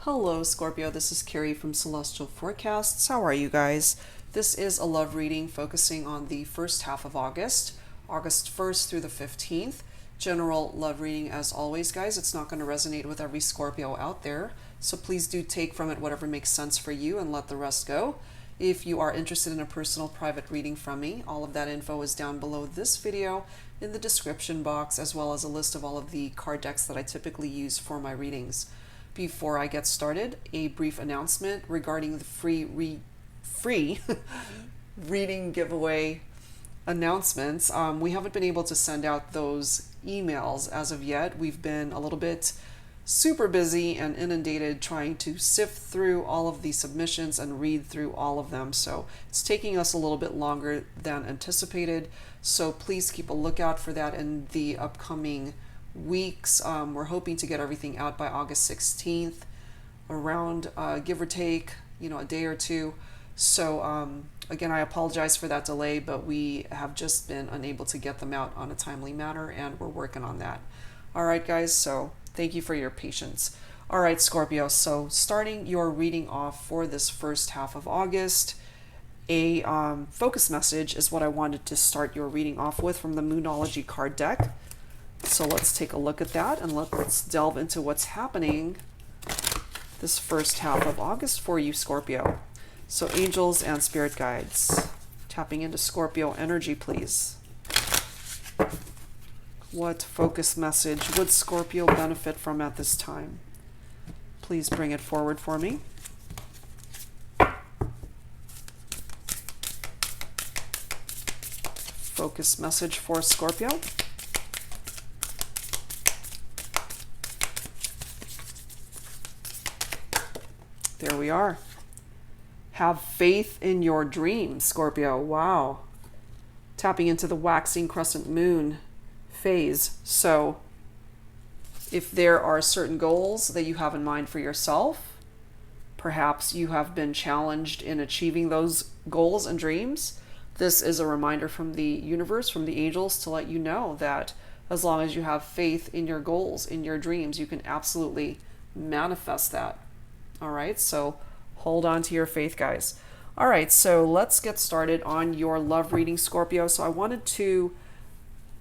Hello Scorpio, this is Carrie from Celestial Forecasts. How are you guys? This is a love reading focusing on the first half of August, August 1st through the 15th. General love reading as always, guys. It's not going to resonate with every Scorpio out there, so please do take from it whatever makes sense for you and let the rest go. If you are interested in a personal private reading from me, all of that info is down below this video in the description box, as well as a list of all of the card decks that I typically use for my readings. Before I get started, a brief announcement regarding the free reading giveaway announcements. We haven't been able to send out those emails as of yet. We've been a little bit super busy and inundated trying to sift through all of the submissions and read through all of them. So it's taking us a little bit longer than anticipated. So please keep a lookout for that in the upcoming weeks. We're hoping to get everything out by August 16th, around give or take, a day or two. So again, I apologize for that delay, but we have just been unable to get them out on a timely manner, and we're working on that. All right, guys, so thank you for your patience. All right, Scorpio, so starting your reading off for this first half of August, a focus message is what I wanted to start your reading off with from the Moonology card deck. So let's take a look at that and let's delve into what's happening this first half of August for you, Scorpio. So angels and spirit guides, tapping into Scorpio energy, please. What focus message would Scorpio benefit from at this time? Please bring it forward for me. Focus message for Scorpio. There we are. Have faith in your dreams, Scorpio. Wow. Tapping into the waxing crescent moon phase. So if there are certain goals that you have in mind for yourself, perhaps you have been challenged in achieving those goals and dreams, this is a reminder from the universe, from the angels, to let you know that as long as you have faith in your goals, in your dreams, you can absolutely manifest that. All right, so hold on to your faith, guys. All right, so let's get started on your love reading, Scorpio. So I wanted to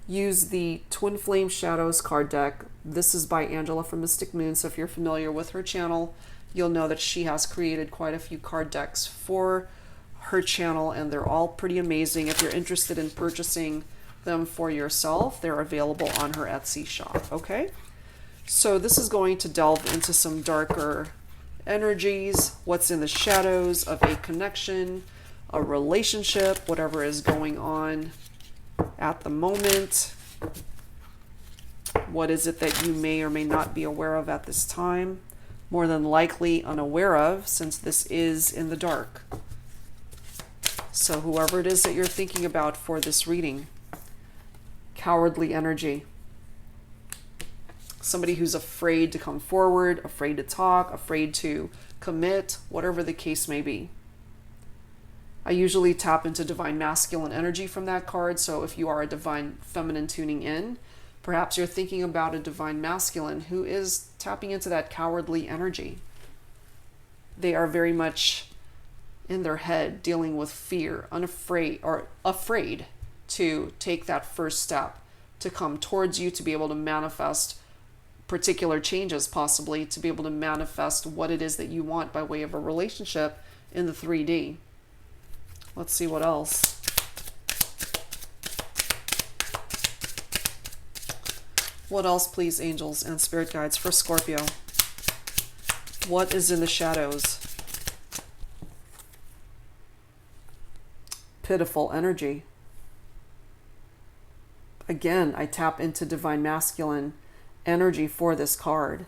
use the Twin Flame Shadows card deck. This is by Angela from Mystic Moon. So if you're familiar with her channel, you'll know that she has created quite a few card decks for her channel, and they're all pretty amazing. If you're interested in purchasing them for yourself, they're available on her Etsy shop, okay? So this is going to delve into some darker energies, what's in the shadows of a connection, a relationship, whatever is going on at the moment. What is it that you may or may not be aware of at this time? More than likely unaware of, since this is in the dark. So whoever it is that you're thinking about for this reading, cowardly energy. Somebody who's afraid to come forward, afraid to talk, afraid to commit, whatever the case may be. I usually tap into divine masculine energy from that card, so if you are a divine feminine tuning in, perhaps you're thinking about a divine masculine who is tapping into that cowardly energy. They are very much in their head dealing with fear, unafraid or afraid to take that first step, to come towards you, to be able to manifest particular changes, possibly to be able to manifest what it is that you want by way of a relationship in the 3D. Let's see what else. What else, please, angels and spirit guides, for Scorpio? What is in the shadows? Pitiful energy. Again, I tap into divine masculine energy for this card.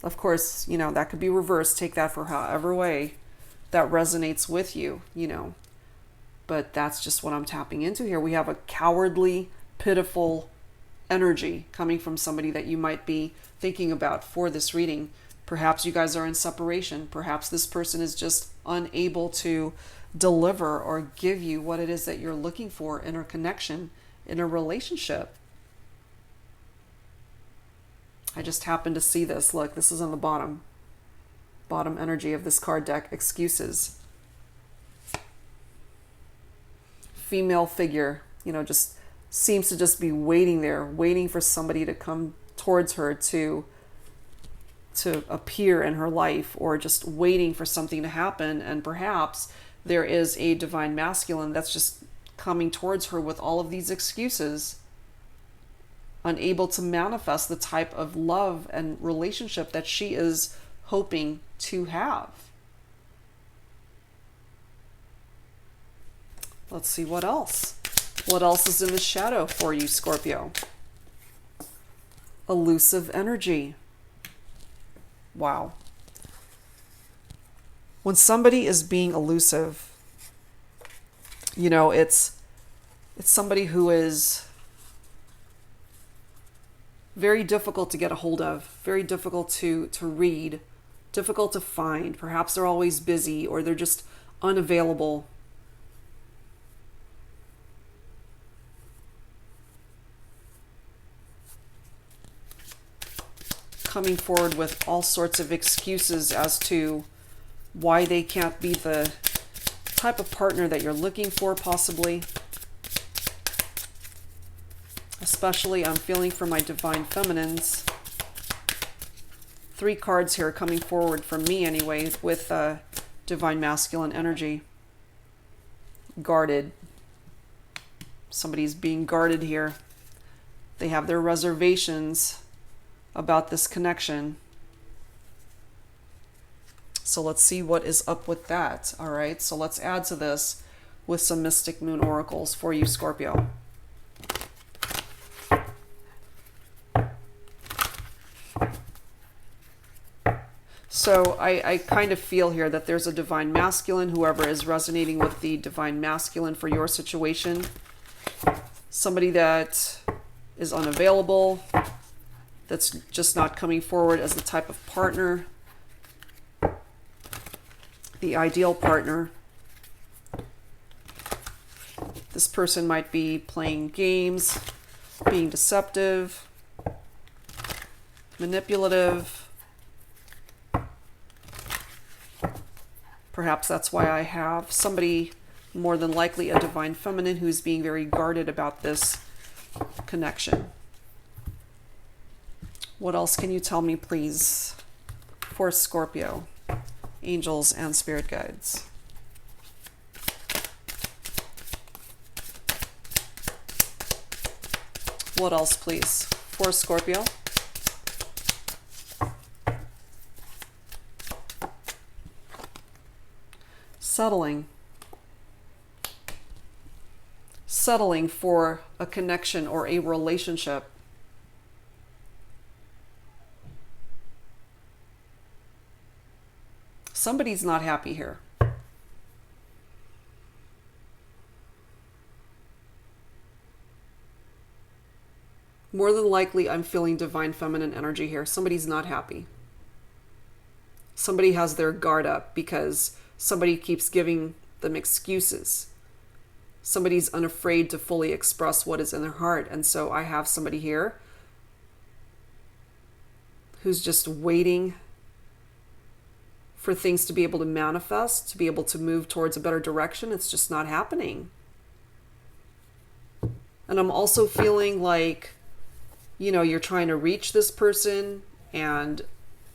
Of course, that could be reversed. Take that for however way that resonates with you, But that's just what I'm tapping into here. We have a cowardly, pitiful energy coming from somebody that you might be thinking about for this reading. Perhaps you guys are in separation. Perhaps this person is just unable to deliver or give you what it is that you're looking for in a connection, in a relationship. I just happened to see this. Look, this is on the bottom energy of this card deck. Excuses. Female figure, you know, just seems to just be waiting there, waiting for somebody to come towards her to appear in her life, or just waiting for something to happen. And perhaps there is a divine masculine that's just coming towards her with all of these excuses, unable to manifest the type of love and relationship that she is hoping to have. Let's see what else. What else is in the shadow for you, Scorpio? Elusive energy. Wow. When somebody is being elusive, you know, it's somebody who is very difficult to get a hold of, very difficult to read, difficult to find. Perhaps they're always busy, or they're just unavailable. Coming forward with all sorts of excuses as to why they can't be the type of partner that you're looking for, possibly. Especially, I'm feeling for my divine feminines. 3 cards here coming forward from me anyway, with divine masculine energy. Guarded. Somebody's being guarded here. They have their reservations about this connection. So let's see what is up with that. All right, so let's add to this with some Mystic Moon oracles for you, Scorpio. So I kind of feel here that there's a divine masculine, whoever is resonating with the divine masculine for your situation. Somebody that is unavailable, that's just not coming forward as the type of partner, the ideal partner. This person might be playing games, being deceptive, manipulative. Perhaps that's why I have somebody, more than likely a divine feminine, who's being very guarded about this connection. What else can you tell me, please, for Scorpio, angels and spirit guides? What else, please, for Scorpio? Settling. Settling for a connection or a relationship. Somebody's not happy here. More than likely, I'm feeling divine feminine energy here. Somebody's not happy. Somebody has their guard up because somebody keeps giving them excuses. Somebody's unafraid to fully express what is in their heart. And so I have somebody here who's just waiting for things to be able to manifest, to be able to move towards a better direction. It's just not happening. And I'm also feeling like, you know, you're trying to reach this person and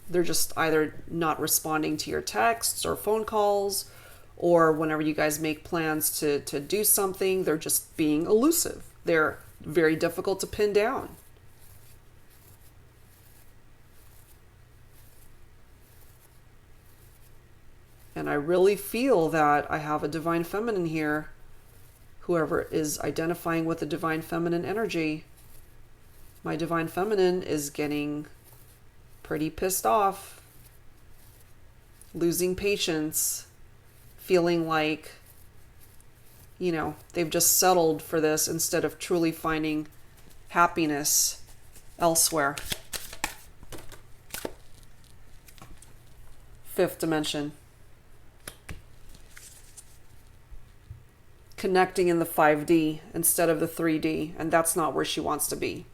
they're just either not responding to your texts or phone calls, or whenever you guys make plans to do something, they're just being elusive. They're very difficult to pin down. And I really feel that I have a divine feminine here. Whoever is identifying with the divine feminine energy, my divine feminine is getting pretty pissed off, losing patience, feeling like, you know, they've just settled for this instead of truly finding happiness elsewhere. 5th dimension. Connecting in the 5D instead of the 3D, and that's not where she wants to be.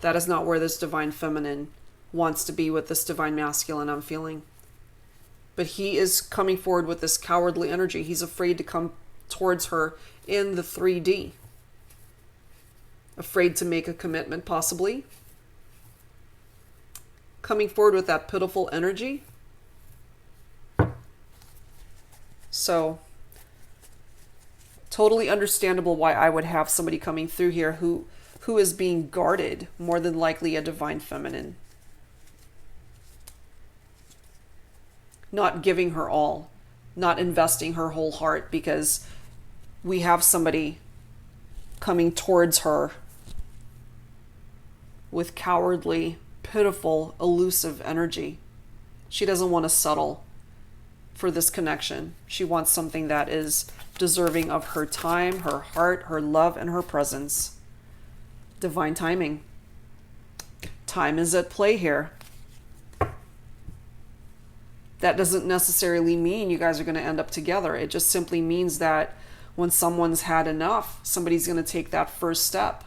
That is not where this divine feminine wants to be with this divine masculine I'm feeling. But he is coming forward with this cowardly energy. He's afraid to come towards her in the 3D. Afraid to make a commitment, possibly. Coming forward with that pitiful energy. So, totally understandable why I would have somebody coming through here who is being guarded, more than likely a divine feminine. Not giving her all, not investing her whole heart, because we have somebody coming towards her with cowardly, pitiful, elusive energy. She doesn't want to settle for this connection. She wants something that is deserving of her time, her heart, her love, and her presence. Divine timing. Time is at play here. That doesn't necessarily mean you guys are going to end up together. It just simply means that when someone's had enough, somebody's going to take that first step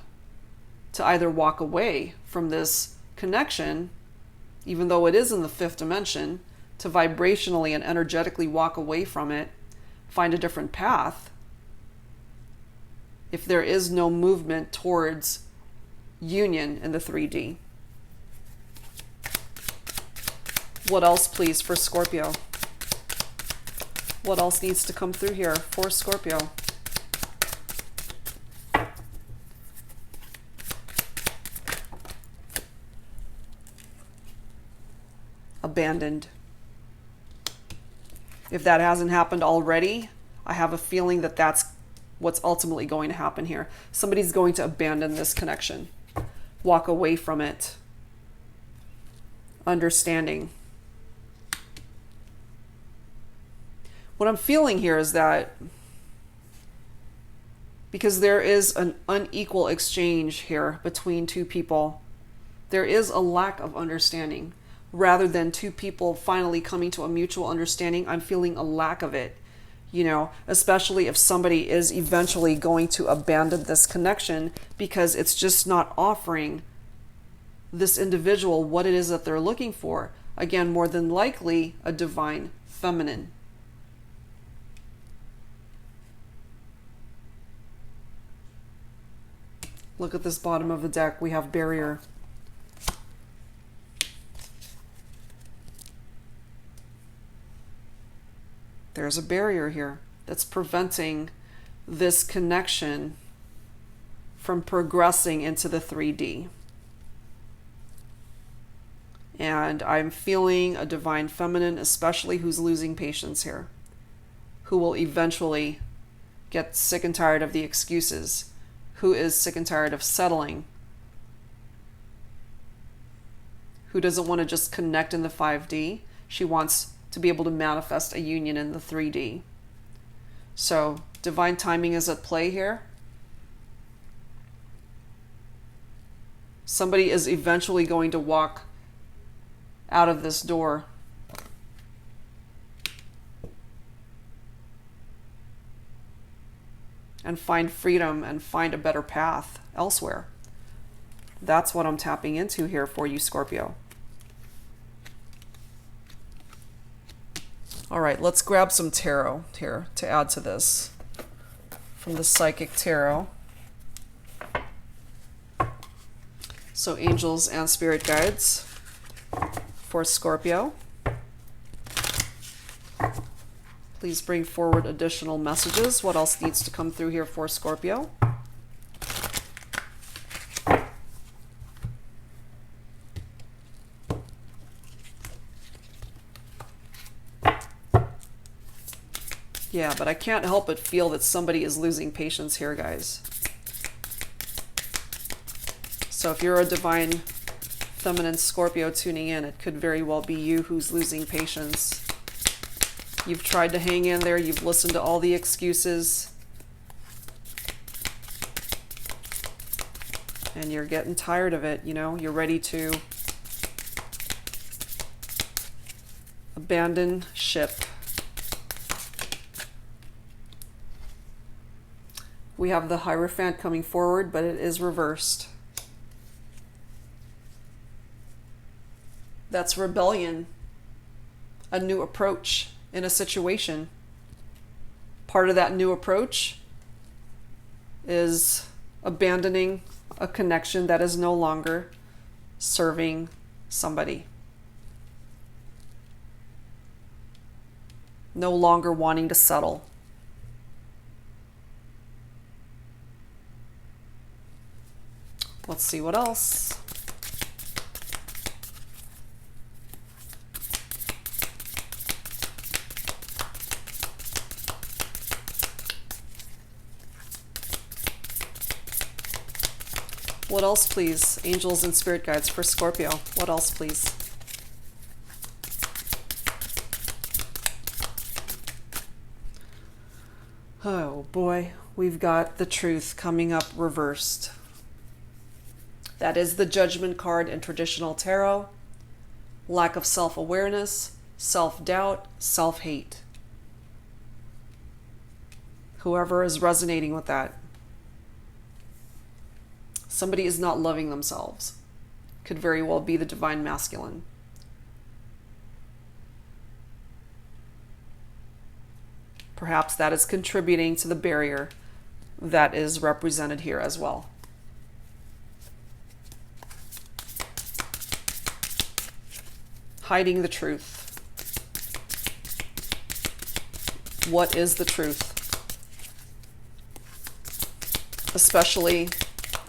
to either walk away from this connection, even though it is in the 5th dimension, to vibrationally and energetically walk away from it, find a different path. If there is no movement towards union in the 3D. What else, please, for Scorpio? What else needs to come through here for Scorpio? Abandoned. If that hasn't happened already, I have a feeling that that's what's ultimately going to happen here. Somebody's going to abandon this connection. Walk away from it. Understanding. What I'm feeling here is that because there is an unequal exchange here between two people, there is a lack of understanding. Rather than two people finally coming to a mutual understanding, I'm feeling a lack of it. You know, especially if somebody is eventually going to abandon this connection because it's just not offering this individual what it is that they're looking for. Again, more than likely a divine feminine. Look at this bottom of the deck. We have barrier. There's a barrier here that's preventing this connection from progressing into the 3D. And I'm feeling a divine feminine, especially who's losing patience here, who will eventually get sick and tired of the excuses, who is sick and tired of settling, who doesn't want to just connect in the 5D. She wants to be able to manifest a union in the 3D. So divine timing is at play here. Somebody is eventually going to walk out of this door and find freedom and find a better path elsewhere. That's what I'm tapping into here for you, Scorpio. All right, let's grab some tarot here to add to this from the Psychic Tarot. So angels and spirit guides for Scorpio. Please bring forward additional messages. What else needs to come through here for Scorpio? Yeah, but I can't help but feel that somebody is losing patience here, guys. So if you're a divine feminine Scorpio tuning in, it could very well be you who's losing patience. You've tried to hang in there. You've listened to all the excuses. And you're getting tired of it, you know? You're ready to abandon ship. We have the Hierophant coming forward, but it is reversed. That's rebellion, a new approach in a situation. Part of that new approach is abandoning a connection that is no longer serving somebody. No longer wanting to settle. Let's see what else. What else, please? Angels and spirit guides for Scorpio. What else, please? Oh boy, we've got the truth coming up reversed. That is the Judgment card in traditional tarot. Lack of self-awareness, self-doubt, self-hate. Whoever is resonating with that. Somebody is not loving themselves. Could very well be the divine masculine. Perhaps that is contributing to the barrier that is represented here as well. Hiding the truth. What is the truth? Especially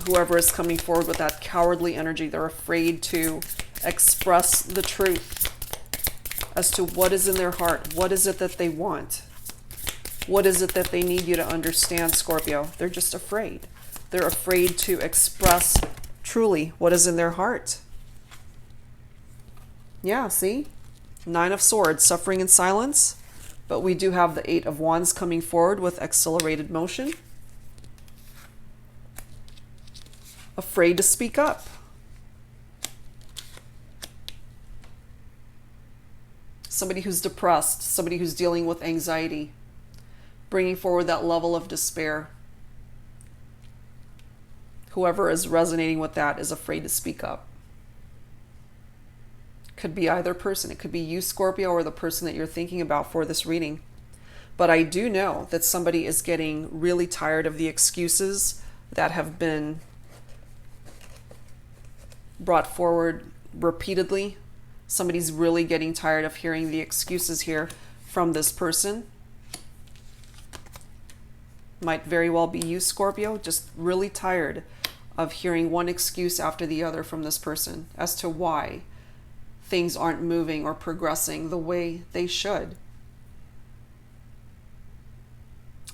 whoever is coming forward with that cowardly energy. They're afraid to express the truth as to what is in their heart. What is it that they want? What is it that they need you to understand, Scorpio? They're just afraid. They're afraid to express truly what is in their heart. Yeah, see? 9 of Swords, suffering in silence. But we do have the 8 of Wands coming forward with accelerated motion. Afraid to speak up. Somebody who's depressed, somebody who's dealing with anxiety, bringing forward that level of despair. Whoever is resonating with that is afraid to speak up. Could be either person. It could be you, Scorpio, or the person that you're thinking about for this reading. But I do know that somebody is getting really tired of the excuses that have been brought forward repeatedly. Somebody's really getting tired of hearing the excuses here from this person. Might very well be you, Scorpio, just really tired of hearing one excuse after the other from this person as to why things aren't moving or progressing the way they should.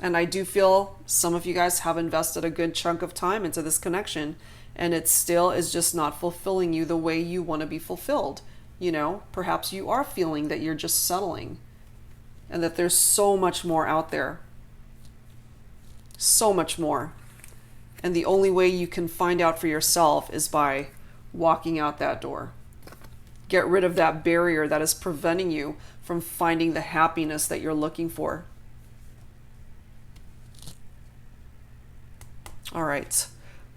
And I do feel some of you guys have invested a good chunk of time into this connection, and it still is just not fulfilling you the way you want to be fulfilled. You know, perhaps you are feeling that you're just settling and that there's so much more out there. So much more. And the only way you can find out for yourself is by walking out that door. Get rid of that barrier that is preventing you from finding the happiness that you're looking for. All right,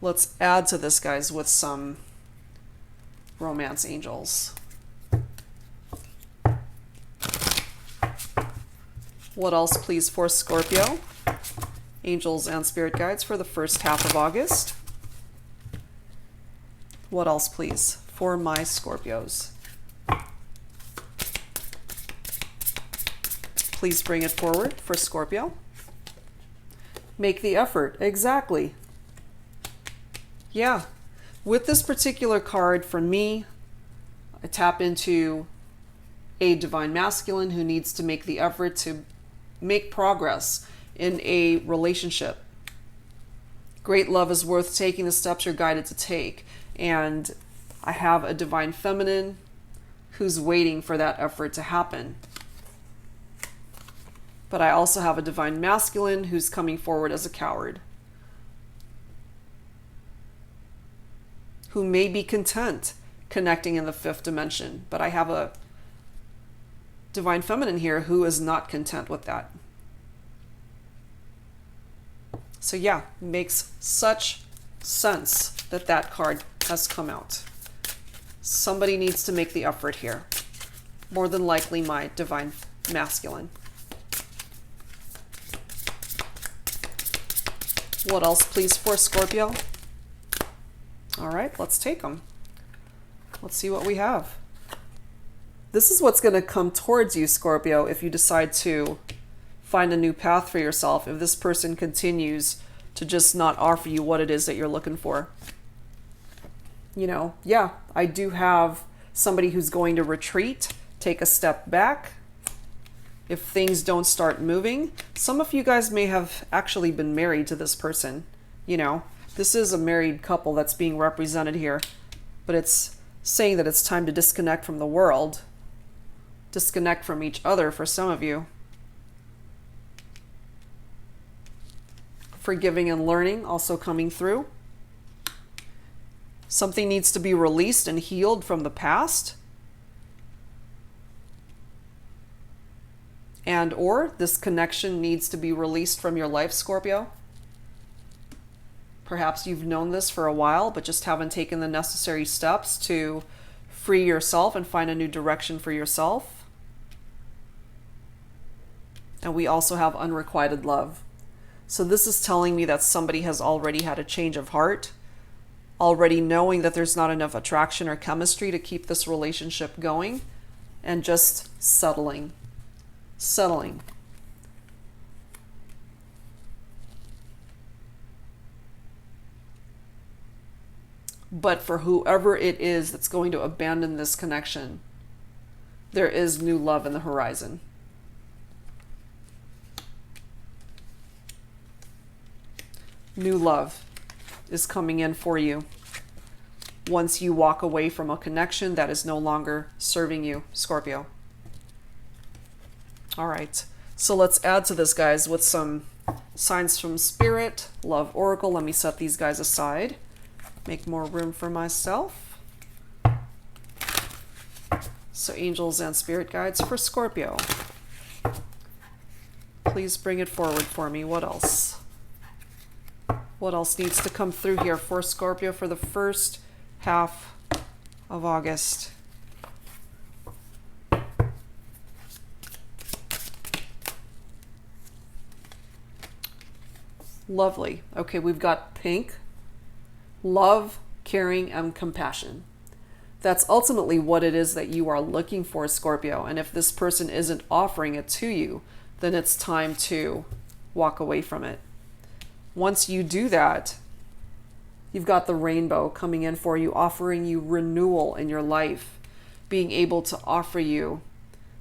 let's add to this, guys, with some romance angels. What else, please, for Scorpio? Angels and spirit guides for the first half of August. What else, please, for my Scorpios? Please bring it forward for Scorpio. Make the effort. Exactly. Yeah. With this particular card, for me, I tap into a divine masculine who needs to make the effort to make progress in a relationship. Great love is worth taking the steps you're guided to take. And I have a divine feminine who's waiting for that effort to happen. But I also have a divine masculine who's coming forward as a coward, who may be content connecting in the 5th dimension. But I have a divine feminine here who is not content with that. So yeah, makes such sense that that card has come out. Somebody needs to make the effort here. More than likely my divine masculine. What else, please, for Scorpio? All right, let's take them. Let's see what we have. This is what's going to come towards you, Scorpio, if you decide to find a new path for yourself, if this person continues to just not offer you what it is that you're looking for. You know, yeah, I do have somebody who's going to retreat, take a step back. If things don't start moving, some of you guys may have actually been married to this person. You know, this is a married couple that's being represented here, but it's saying that it's time to disconnect from the world, disconnect from each other for some of you. Forgiving and learning also coming through. Something needs to be released and healed from the past. And or this connection needs to be released from your life, Scorpio. Perhaps you've known this for a while, but just haven't taken the necessary steps to free yourself and find a new direction for yourself. And we also have unrequited love. So this is telling me that somebody has already had a change of heart, already knowing that there's not enough attraction or chemistry to keep this relationship going, and just settling. But for whoever it is that's going to abandon this connection, there is new love in the horizon. New love is coming in for you once you walk away from a connection that is no longer serving you, Scorpio. All right, so let's add to this, guys, with some signs from Spirit, Love Oracle. Let me set these guys aside, make more room for myself. So angels and spirit guides for Scorpio. Please bring it forward for me. What else? What else needs to come through here for Scorpio for the first half of August? Lovely. Okay, we've got pink, love, caring, and compassion. That's ultimately what it is that you are looking for, Scorpio. And if this person isn't offering it to you, then it's time to walk away from it. Once you do that, you've got the rainbow coming in for you, offering you renewal in your life, being able to offer you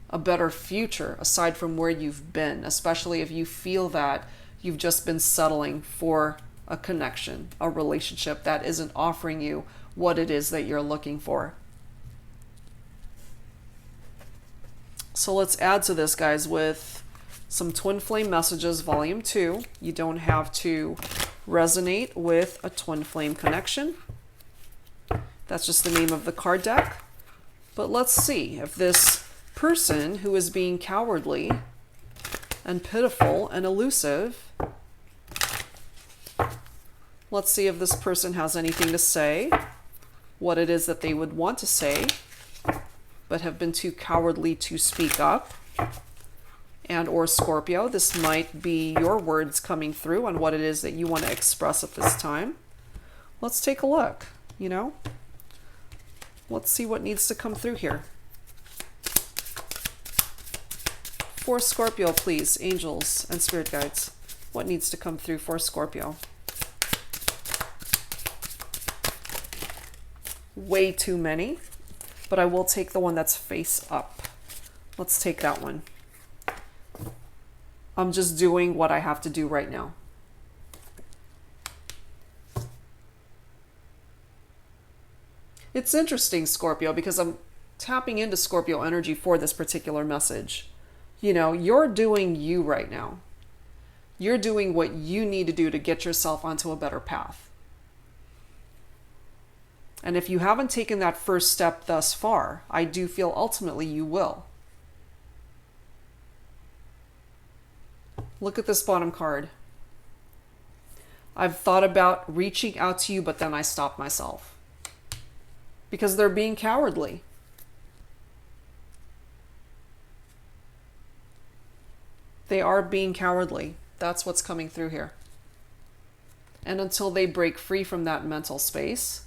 a better future aside from where you've been, especially if you feel that you've just been settling for a connection, a relationship that isn't offering you what it is that you're looking for. So let's add to this, guys, with some twin flame messages, volume 2. You don't have to resonate with a twin flame connection. That's just the name of the card deck. But let's see if this person who is being cowardly and pitiful and elusive, let's see if this person has anything to say, what it is that they would want to say, but have been too cowardly to speak up. And or Scorpio, this might be your words coming through on what it is that you want to express at this time. Let's take a look, you know. Let's see what needs to come through here. For Scorpio, please, angels and spirit guides. What needs to come through for Scorpio? Way too many, but I will take the one that's face up. Let's take that one. I'm just doing what I have to do right now. It's interesting, Scorpio, because I'm tapping into Scorpio energy for this particular message. You know, you're doing you right now. You're doing what you need to do to get yourself onto a better path. And if you haven't taken that first step thus far, I do feel ultimately you will. Look at this bottom card. I've thought about reaching out to you, but then I stopped myself. because they're being cowardly. They are being cowardly. That's what's coming through here. And until they break free from that mental space,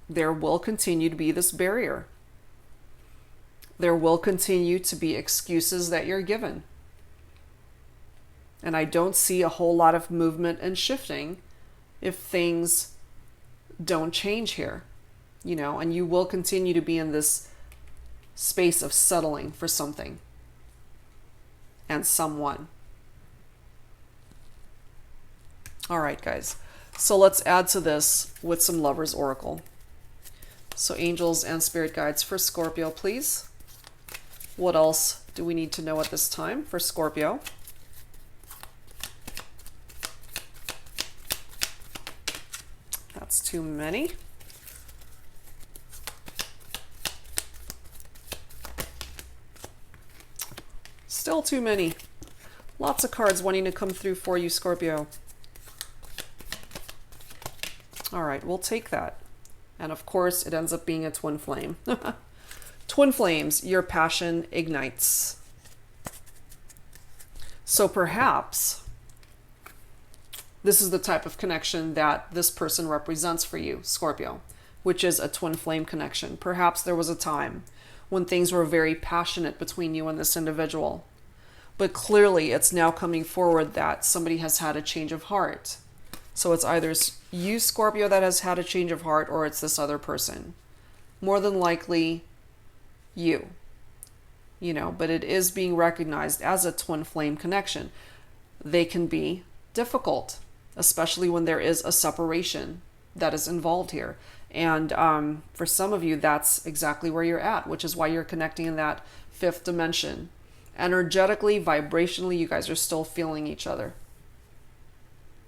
there will continue to be this barrier. There will continue to be excuses that you're given. And I don't see a whole lot of movement and shifting if things don't change here, you know, and you will continue to be in this space of settling for something and someone. All right, guys. So let's add to this with some Lover's Oracle. So angels and spirit guides for Scorpio, please. What else do we need to know at this time for Scorpio? That's too many. Still too many. Lots of cards wanting to come through for you, Scorpio. All right, we'll take that. And of course, it ends up being a twin flame. Twin flames, your passion ignites. So perhaps this is the type of connection that this person represents for you, Scorpio, which is a twin flame connection. Perhaps there was a time when things were very passionate between you and this individual. But clearly it's now coming forward that somebody has had a change of heart. So it's either you, Scorpio, that has had a change of heart, or it's this other person. More than likely you know, but it is being recognized as a twin flame connection. They can be difficult, especially when there is a separation that is involved here. And for some of you, that's exactly where you're at, which is why you're connecting in that fifth dimension. Energetically, vibrationally, you guys are still feeling each other.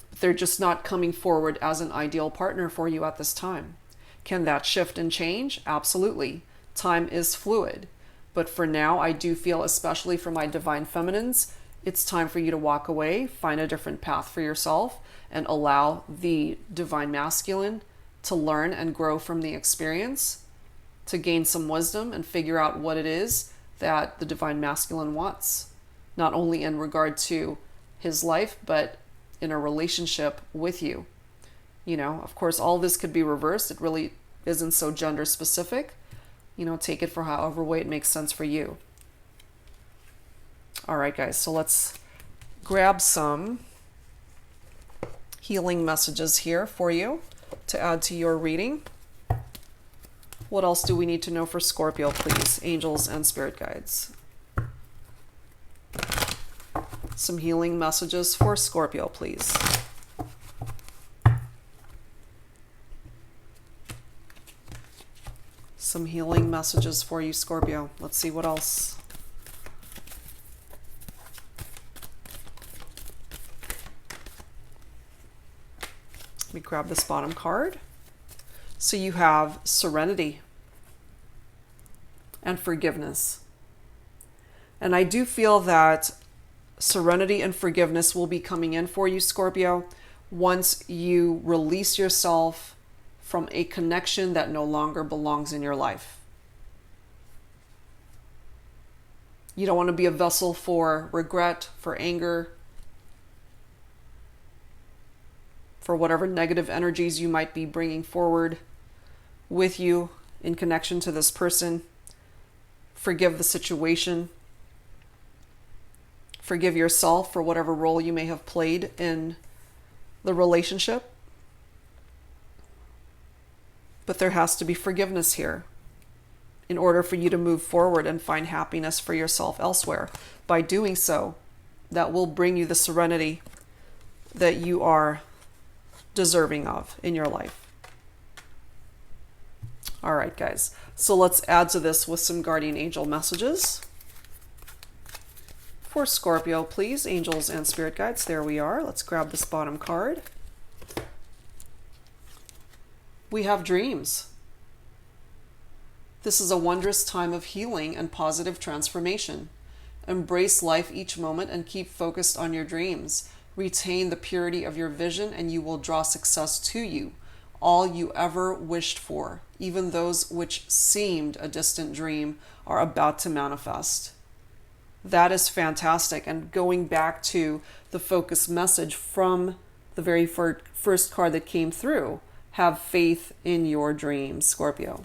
But they're just not coming forward as an ideal partner for you at this time. Can that shift and change? Absolutely. Time is fluid. But for now, I do feel, especially for my divine feminines, it's time for you to walk away, find a different path for yourself, and allow the divine masculine to learn and grow from the experience, to gain some wisdom and figure out what it is that the divine masculine wants, not only in regard to his life, but in a relationship with you. You know, of course, all this could be reversed. It really isn't so gender specific. You know, take it for however way it makes sense for you. All right, guys, so let's grab some healing messages here for you to add to your reading. What else do we need to know for Scorpio, please? Angels and spirit guides. Some healing messages for Scorpio, please. Some healing messages for you, Scorpio. Let's see what else. Let me grab this bottom card. So you have serenity and forgiveness. And I do feel that serenity and forgiveness will be coming in for you, Scorpio, once you release yourself from a connection that no longer belongs in your life. You don't want to be a vessel for regret, for anger, for whatever negative energies you might be bringing forward with you in connection to this person. Forgive the situation. Forgive yourself for whatever role you may have played in the relationship. But there has to be forgiveness here in order for you to move forward and find happiness for yourself elsewhere. By doing so, that will bring you the serenity that you are deserving of in your life. All right, guys. So let's add to this with some guardian angel messages. For Scorpio, please, angels and spirit guides. There we are. Let's grab this bottom card. We have dreams. This is a wondrous time of healing and positive transformation. Embrace life each moment and keep focused on your dreams. Retain the purity of your vision and you will draw success to you. All you ever wished for, even those which seemed a distant dream, are about to manifest. That is fantastic. And going back to the focus message from the very first card that came through, have faith in your dreams, Scorpio.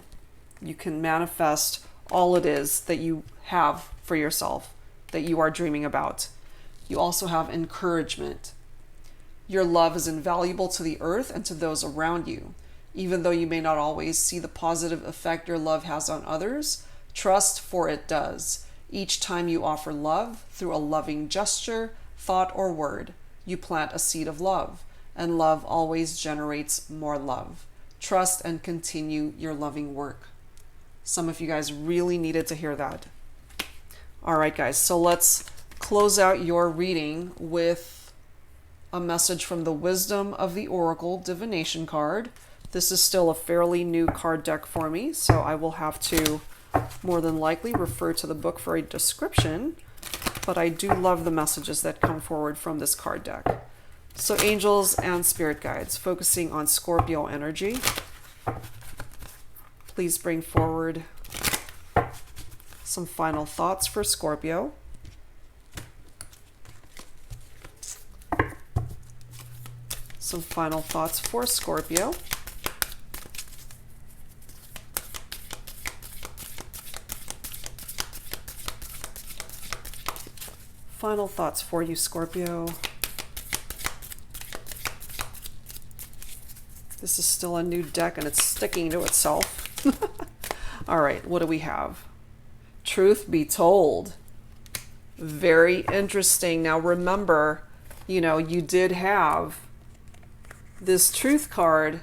You can manifest all it is that you have for yourself, that you are dreaming about. You also have encouragement. Your love is invaluable to the earth and to those around you. Even though you may not always see the positive effect your love has on others, trust, for it does. Each time you offer love through a loving gesture, thought, or word, you plant a seed of love, and love always generates more love. Trust and continue your loving work. Some of you guys really needed to hear that. All right, guys, so let's close out your reading with a message from the Wisdom of the Oracle Divination card. This is still a fairly new card deck for me, so I will have to more than likely refer to the book for a description, but I do love the messages that come forward from this card deck. So angels and spirit guides, focusing on Scorpio energy. Please bring forward some final thoughts for Scorpio. Some final thoughts for Scorpio. Final thoughts for you, Scorpio. This is still a new deck and it's sticking to itself. All right, what do we have? Truth be told. Very interesting. Now remember, you did have this truth card,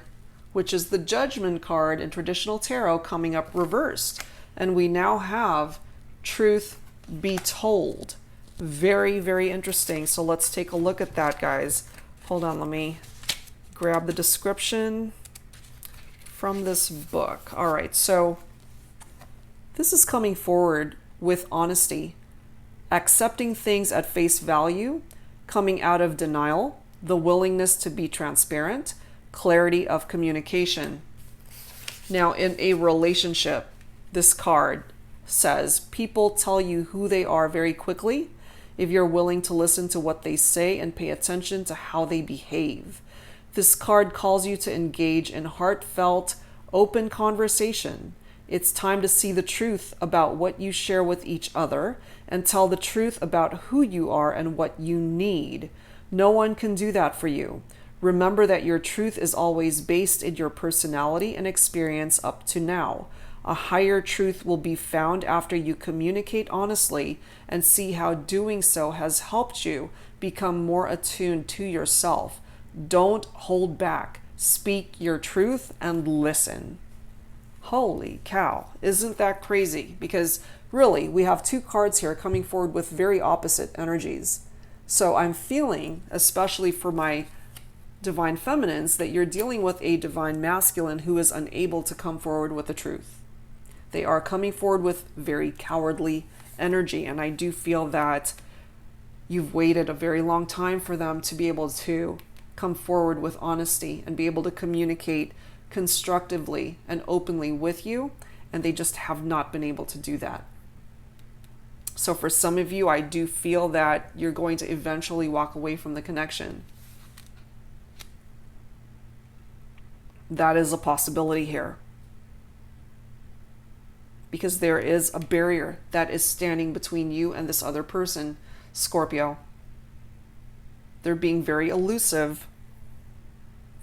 which is the judgment card in traditional tarot, coming up reversed. And we now have truth be told. Very, very interesting. So let's take a look at that, guys. Hold on, let me grab the description from this book. All right, so this is coming forward with honesty, accepting things at face value, coming out of denial, the willingness to be transparent, clarity of communication. Now, in a relationship, this card says people tell you who they are very quickly if you're willing to listen to what they say and pay attention to how they behave. This card calls you to engage in heartfelt, open conversation. It's time to see the truth about what you share with each other and tell the truth about who you are and what you need. No one can do that for you. Remember that your truth is always based in your personality and experience up to now. A higher truth will be found after you communicate honestly and see how doing so has helped you become more attuned to yourself. Don't hold back. Speak your truth and listen. Holy cow, isn't that crazy? Because really, we have two cards here coming forward with very opposite energies. So I'm feeling, especially for my divine feminines, that you're dealing with a divine masculine who is unable to come forward with the truth. They are coming forward with very cowardly energy, and I do feel that you've waited a very long time for them to be able to come forward with honesty and be able to communicate constructively and openly with you, and they just have not been able to do that. So for some of you, I do feel that you're going to eventually walk away from the connection. That is a possibility here, because there is a barrier that is standing between you and this other person, Scorpio. They're being very elusive,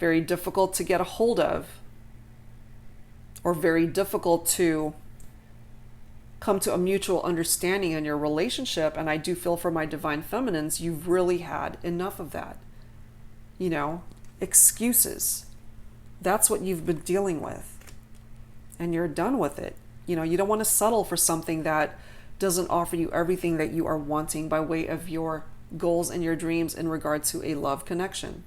very difficult to get a hold of, or very difficult to come to a mutual understanding in your relationship. And I do feel for my divine feminines, you've really had enough of that. Excuses. That's what you've been dealing with. And you're done with it. You don't want to settle for something that doesn't offer you everything that you are wanting by way of your goals and your dreams in regard to a love connection.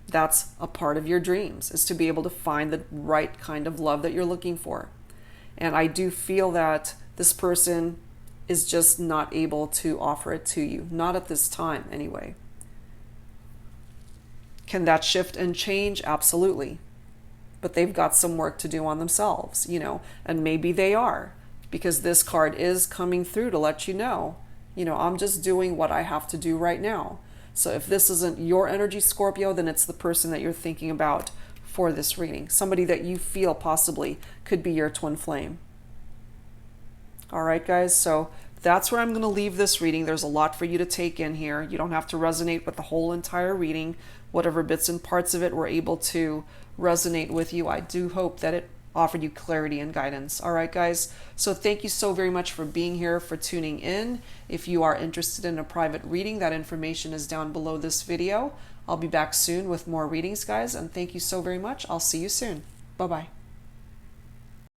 That's a part of your dreams, is to be able to find the right kind of love that you're looking for. And I do feel that this person is just not able to offer it to you. Not at this time, anyway. Can that shift and change? Absolutely. But they've got some work to do on themselves, you know, and maybe they are, because this card is coming through to let you know, I'm just doing what I have to do right now. So if this isn't your energy, Scorpio, then it's the person that you're thinking about for this reading. Somebody that you feel possibly could be your twin flame. All right, guys, so that's where I'm going to leave this reading. There's a lot for you to take in here. You don't have to resonate with the whole entire reading. Whatever bits and parts of it were able to resonate with you, I do hope that it offered you clarity and guidance. All right, guys, so thank you so very much for being here, for tuning in. If you are interested in a private reading, that information is down below this video. I'll be back soon with more readings, guys, and thank you so very much. I'll see you soon. Bye-bye.